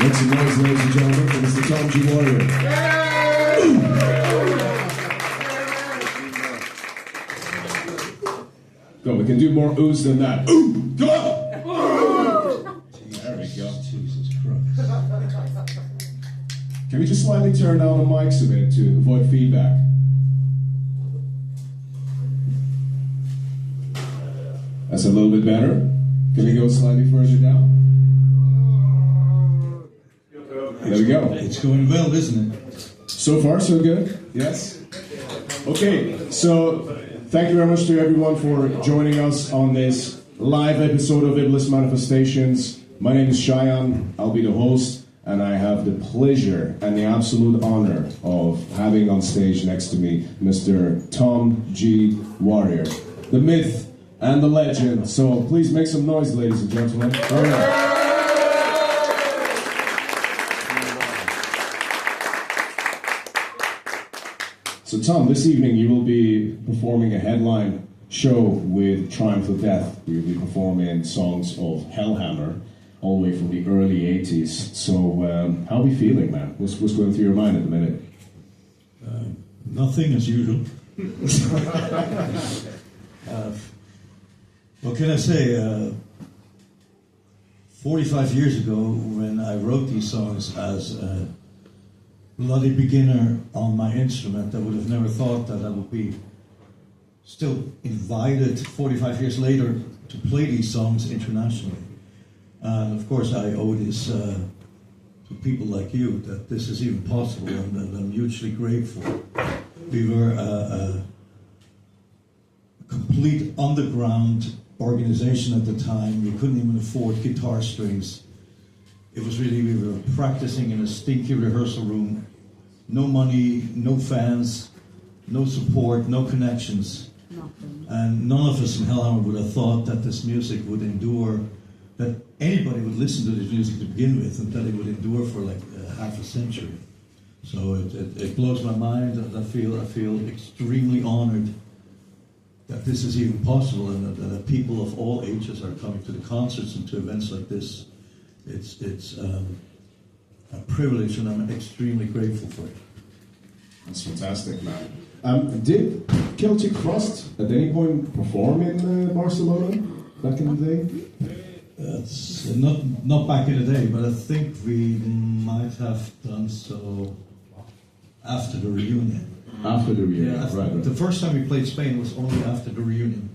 Make some noise, ladies and gentlemen, for Mr. Tom G. Warrior. Go, we can do more oohs than that. Ooh! Come on! There we go. Jesus Christ. Can we just slightly turn down the mics a bit to avoid feedback? That's a little bit better. Can we go slightly further down? There we go. It's going well, isn't it? So far, so good. Yes. Okay, so thank you very much to everyone for joining us on this live episode of Iblis Manifestations. My name is Cheyenne. I'll be the host, and I have the pleasure and the absolute honor of having on stage next to me Mr. Tom G. Warrior, the myth and the legend. So please make some noise, ladies and gentlemen. All right. So Tom, this evening you will be performing a headline show with Triumph of Death. You'll be performing songs of Hellhammer, all the way from the early 80s. So how are we feeling, man? What's going through your mind at the minute? Nothing as usual. What can I say? 45 years ago, when I wrote these songs as a bloody beginner on my instrument, I would have never thought that I would be still invited 45 years later to play these songs internationally. And of course I owe this to people like you, that this is even possible, and I'm hugely grateful. We were a complete underground organization at the time. We couldn't even afford guitar strings. It was really, we were practicing in a stinky rehearsal room. No money, no fans, no support, no connections. Nothing. And none of us in Hellhammer would have thought that this music would endure, that anybody would listen to this music to begin with, and that it would endure for like half a century. So it blows my mind, and I feel extremely honored that this is even possible, and that people of all ages are coming to the concerts and to events like this. It's a privilege, and I'm extremely grateful for it. That's fantastic, man. Did Celtic Frost at any point perform in Barcelona back in the day? It's not back in the day, but I think we might have done so after the reunion. After the reunion, Yeah, right. The first time we played Spain was only after the reunion.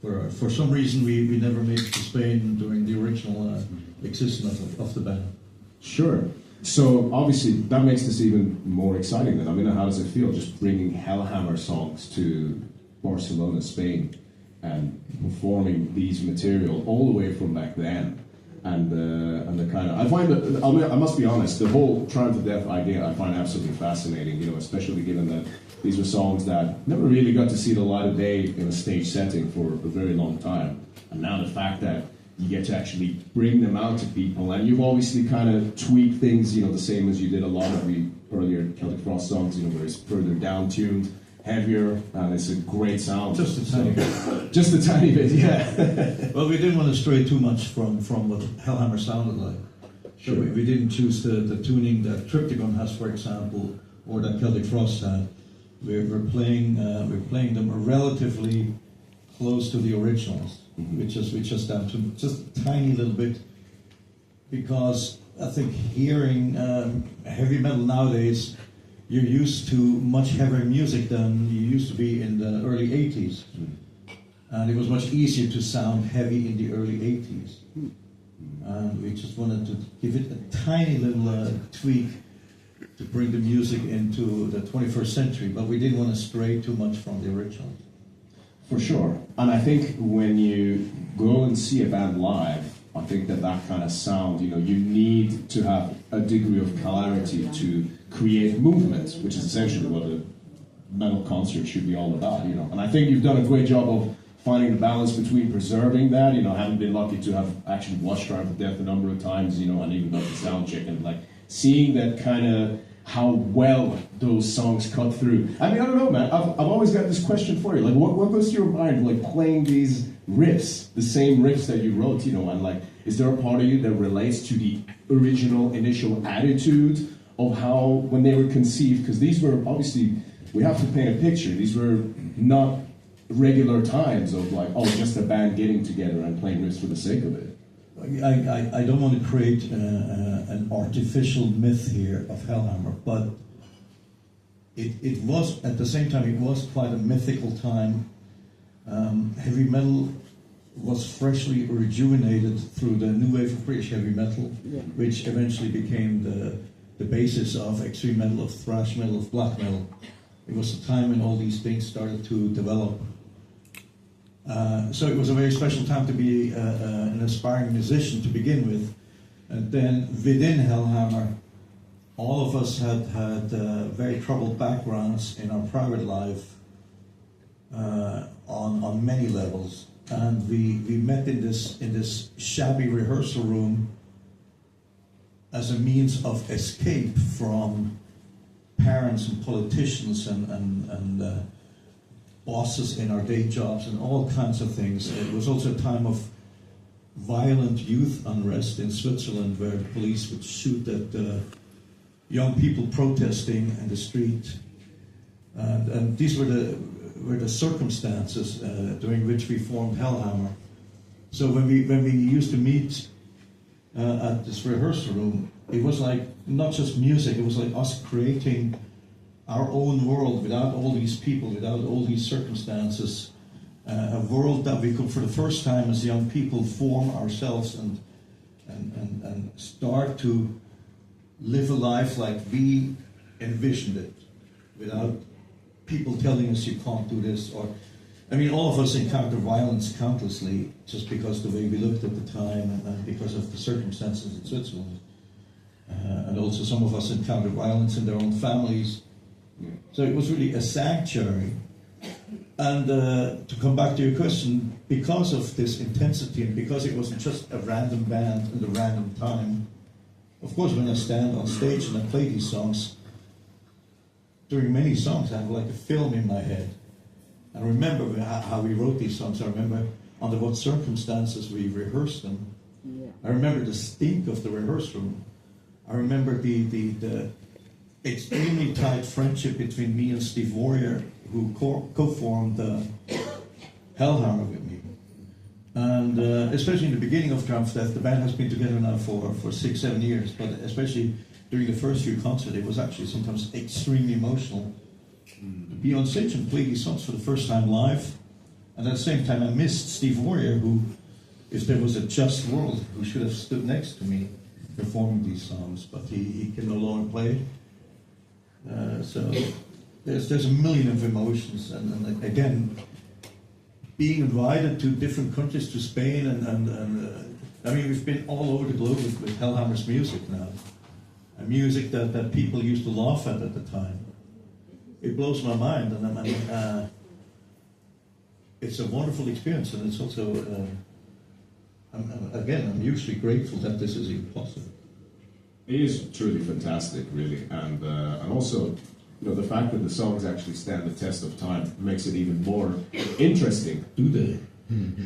For some reason, we never made it to Spain during the original existence of the band. Sure. So obviously that makes this even more exciting then. I mean, how does it feel just bringing Hellhammer songs to Barcelona, Spain, and performing these material all the way from back then? And the kind of, I find that, I must be honest, the whole Triumph of Death idea I find absolutely fascinating, you know, especially given that these were songs that never really got to see the light of day in a stage setting for a very long time. And now the fact that you get to actually bring them out to people, and you've obviously kind of tweaked things, you know, the same as you did a lot of the earlier Celtic Frost songs, you know, where it's further down-tuned, heavier, and it's a great sound. Just a tiny bit. Just a tiny bit, yeah. Well, we didn't want to stray too much from what Hellhammer sounded like. Sure. So we didn't choose the tuning that Triptychon has, for example, or that Celtic Frost had. We're playing them relatively close to the originals. Mm-hmm. We just down to just a tiny little bit, because I think hearing heavy metal nowadays, you're used to much heavier music than you used to be in the early 80s. And it was much easier to sound heavy in the early 80s. And we just wanted to give it a tiny little tweak to bring the music into the 21st century, but we didn't want to stray too much from the original. For sure. And I think when you go and see a band live, I think that kind of sound, you know, you need to have a degree of clarity to create movement, which is essentially what a metal concert should be all about, you know. And I think you've done a great job of finding the balance between preserving that, you know, having been lucky to have actually watched Triumph of Death a number of times, you know, and even got the sound check, and like seeing that kind of how well those songs cut through. I mean, I don't know, man. I've always got this question for you. Like, what goes through your mind, like, playing these riffs, the same riffs that you wrote, you know, and like, is there a part of you that relates to the original initial attitude of how, when they were conceived, because these were obviously, we have to paint a picture, these were not regular times of like, oh, just a band getting together and playing riffs for the sake of it. I don't want to create an artificial myth here of Hellhammer, but it was, at the same time, it was quite a mythical time. Heavy metal was freshly rejuvenated through the new wave of British heavy metal, which eventually became the basis of extreme metal, of thrash metal, of black metal. It was a time when all these things started to develop. So it was a very special time to be an aspiring musician to begin with. And then within Hellhammer, all of us had very troubled backgrounds in our private life on many levels. And we met in this shabby rehearsal room as a means of escape from parents and politicians and bosses in our day jobs and all kinds of things. It was also a time of violent youth unrest in Switzerland, where the police would shoot at young people protesting in the street. And these were the circumstances during which we formed Hellhammer. So when we used to meet at this rehearsal room, it was like not just music, it was like us creating our own world without all these people, without all these circumstances, a world that we could, for the first time as young people, form ourselves and start to live a life like we envisioned it, without people telling us you can't do this. Or, I mean, all of us encountered violence countlessly just because the way we looked at the time and because of the circumstances in Switzerland. And also some of us encountered violence in their own families. So it was really a sanctuary. And to come back to your question, because of this intensity and because it wasn't just a random band in a random time, of course when I stand on stage and I play these songs, during many songs I have like a film in my head. I remember how we wrote these songs. I remember under what circumstances we rehearsed them. Yeah. I remember the stink of the rehearsal room. I remember the extremely tight friendship between me and Steve Warrior, who co-formed Hellhammer with me. And especially in the beginning of Triumph Death, the band has been together now for 6-7 years, but especially during the first few concerts, it was actually sometimes extremely emotional to be on stage and play these songs for the first time live. And at the same time, I missed Steve Warrior, who, if there was a just world, who should have stood next to me performing these songs, but he can no longer play. So there's a million of emotions, and again, being invited to different countries, to Spain, and I mean, we've been all over the globe with Hellhammer's music now, a music that people used to laugh at the time. It blows my mind, and it's a wonderful experience, and it's also, I'm hugely grateful that this is even possible. It is truly fantastic, really, and also, you know, the fact that the songs actually stand the test of time makes it even more interesting. Do they?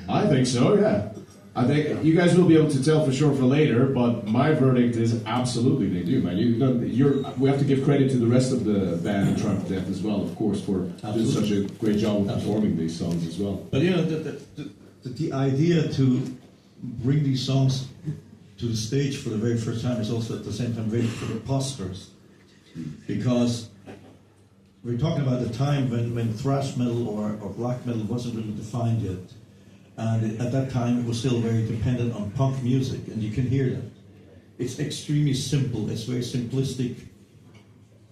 I think so, yeah. I think you guys will be able to tell for sure for later, but my verdict is absolutely they do, man. We have to give credit to the rest of the band in Triumph Death as well, of course, for doing such a great job of performing these songs as well. But you know, the idea to bring these songs to the stage for the very first time is also at the same time very preposterous, because we're talking about a time when thrash metal or black metal wasn't really defined yet. And at that time, it was still very dependent on punk music, and you can hear that. It's extremely simple, it's very simplistic.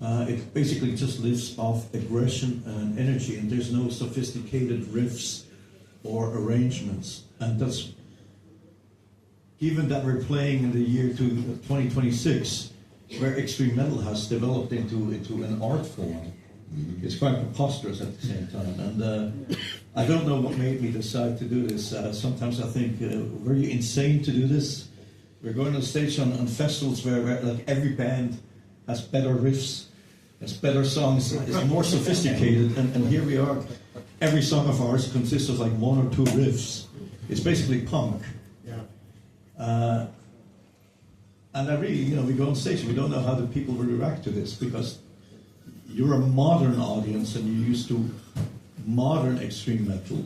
It basically just lives off aggression and energy, and there's no sophisticated riffs or arrangements. And that's, given that we're playing in the year 2026, where extreme metal has developed into an art form, it's quite preposterous at the same time. And I don't know what made me decide to do this. Sometimes I think, were you insane to do this? We're going on stage on festivals where like every band has better riffs, has better songs, is more sophisticated, and here we are. Every song of ours consists of like one or two riffs. It's basically punk. Yeah. And I really, we go on stage and we don't know how the people will react to this, because you're a modern audience and you're used to modern extreme metal.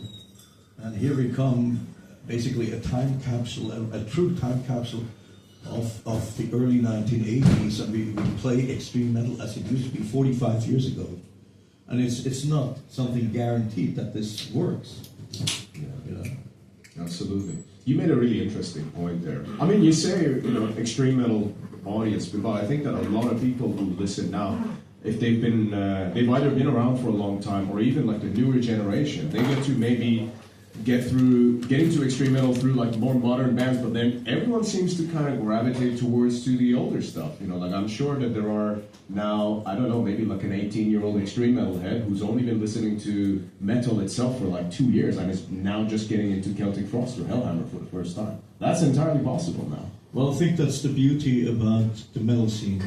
And here we come, basically a time capsule, a true time capsule of the early 1980s, and we play extreme metal as it used to be 45 years ago. And it's not something guaranteed that this works. Yeah. Absolutely. You made a really interesting point there. I mean, you say, extreme metal audience, but I think that a lot of people who listen now, if they've either been around for a long time, or even like the newer generation, they get to maybe get into extreme metal through like more modern bands, but then everyone seems to kind of gravitate towards to the older stuff. Like I'm sure that there are now, I don't know, maybe like an 18-year-old extreme metal head who's only been listening to metal itself for like 2 years and is now just getting into Celtic Frost or Hellhammer for the first time. That's entirely possible now. Well, I think that's the beauty about the metal scene.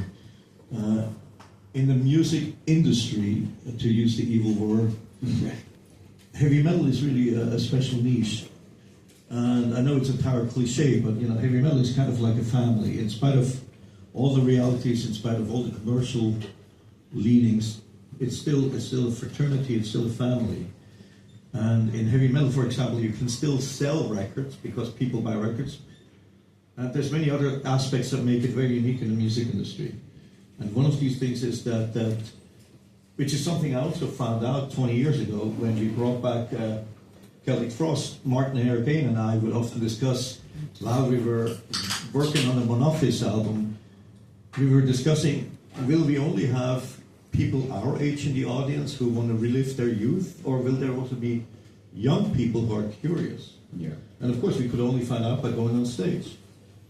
In the music industry, to use the evil word, heavy metal is really a special niche. And I know it's a tower cliche, but heavy metal is kind of like a family. In spite of all the realities, in spite of all the commercial leanings, it's still a fraternity, it's still a family. And in heavy metal, for example, you can still sell records because people buy records. And there's many other aspects that make it very unique in the music industry. And one of these things is that which is something I also found out 20 years ago when we brought back Celtic Frost. Martin Hurricane and I would often discuss, while we were working on the Monophis album, we were discussing, will we only have people our age in the audience who want to relive their youth, or will there also be young people who are curious? Yeah. And of course we could only find out by going on stage.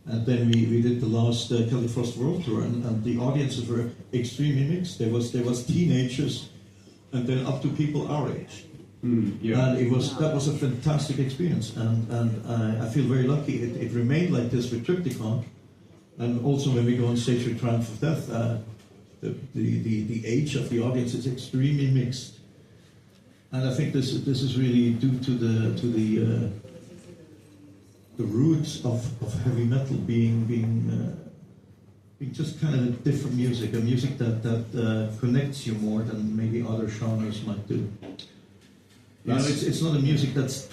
And then we did the last Celtic Frost World Tour, and the audiences were extremely mixed. There was teenagers, and then up to people our age. Yeah. And that was a fantastic experience, and I feel very lucky. It remained like this with Triptychon, and also when we go on stage with Triumph of Death, the age of the audience is extremely mixed. And I think this is really due to the roots of heavy metal being just kind of a different music, a music that connects you more than maybe other genres might do. It's not a music that's